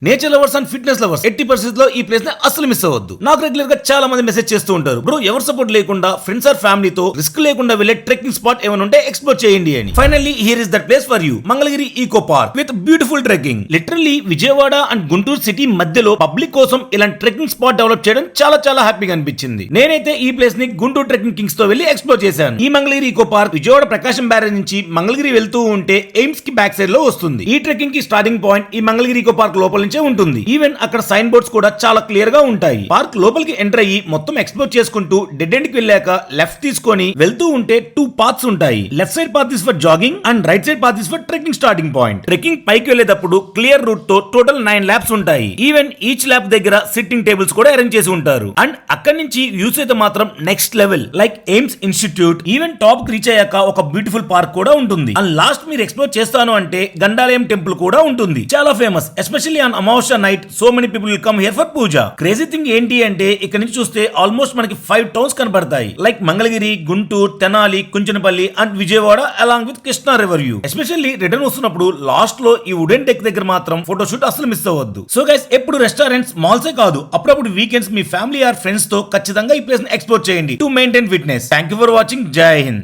Nature lovers and fitness lovers ఎట్టి పరిస్థితుల్లో ఈ ప్లేస్ ని అసలు మిస్ అవ్వద్దు. నాకు రెగ్యులర్ గా చాలా మంది మెసేజ్ చేస్తూ ఉంటారు, బ్రో ఎవరు సపోర్ట్ లేకుండా ఫ్రెండ్స్ ఆర్ ఫ్యామిలీతో రిస్క్ లేకుండా వెళ్లే ట్రెక్కింగ్ స్పాట్ ఏమైనా ఉంటే ఎక్స్ప్లోర్ చేయండి అని. Finally here is that place for you, Mangalagiri eco park with beautiful trekking. Literally Vijayawada and Guntur city మధ్యలో పబ్లిక్ కోసం ఇలాంటి ట్రెక్కింగ్ స్పాట్ డెవలప్ చేయడం చాలా చాలా హ్యాపీగా అనిపించింది. నేనైతే ఈ ప్లేస్ ని గుంటూరు ట్రెక్కింగ్ కింగ్స్ తో వెళ్లి ఎక్స్ప్లోర్ చేశాను. ఈ మంగళగిరి ఈకో పార్క్ విజయవాడ ప్రకాశం బ్యారేజ్ నుంచి మంగళగిరి వెళ్తూ ఉంటే ఎయిమ్స్ కి బ్యాక్ సైడ్ లో వస్తుంది. ఈ ట్రెక్కింగ్ కి స్టార్టింగ్ పాయింట్ ఈ మంగళగిరి ఈకో పార్క్ లోపల నుంచే ఉంటుంది. ఈవెన్ అక్కడ సైన్ బోర్డ్స్ కూడా చాలా క్లియర్ గా ఉంటాయి. పార్క్ లోపలికి ఎంటర్ అయ్యి మొత్తం ఎక్స్ప్లోర్ చేసుకుంటూ డెడ్ ఎండ్ కి వెళ్ళాక లెఫ్ట్ తీసుకొని వెళ్తూ ఉంటే 2 పాత్స్ ఉంటాయి. Left side path is for jogging and right side path is for trekking starting point. Trekking పైకి వెళ్ళేటప్పుడు క్లియర్ రూట్ తో టోటల్ 9 ల్యాబ్స్ ఉంటాయి. ఈవెన్ ఈచ్ ల్యాబ్ దగ్గర సిట్టింగ్ టేబుల్స్ కూడా అరేంజ్ చేసి ఉంటారు. అండ్ అక్కడి నుంచి వ్యూస్ అయితే మాత్రం next level, like AIIMS institute. Even top కి రీచ్ అయ్యాక ఒక బ్యూటిఫుల్ పార్క్ కూడా ఉంటుంది. అండ్ లాస్ట్ మీరు ఎక్స్ప్లోర్ చేస్తాను అంటే గండాలయం టెంపుల్ కూడా ఉంటుంది, చాలా famous. Especially on Amavasya night so many people will come here for puja. Crazy thing ఏంటి అంటే ఇక్కడ నుంచి చూస్తే ఆల్మోస్ట్ మనకి 5 టౌన్స్ కనబడతాయి, like Mangalagiri, Guntur, Tenali, Kunchanapalli and Vijayawada along with Krishna river view. Especially return వస్తున్నప్పుడు లాస్ట్ లో ఈ వుడెన్ డెక్ దగ్గర మాత్రం ఫోటోషూట్ అసలు మిస్ అవ్వద్దు. సో గైస్, ఎప్పుడు రెస్టారెంట్స్, మాల్సే కాదు, అప్పుడప్పుడు వీకెండ్స్ మీ ఫ్యామిలీ ఆర్ ఫ్రెండ్స్ తో ఖచ్చితంగా ఈ ప్లేస్ ని ఎక్స్ప్లోర్ చేయండి to maintain fitness. Thank you for watching. Jai Hind.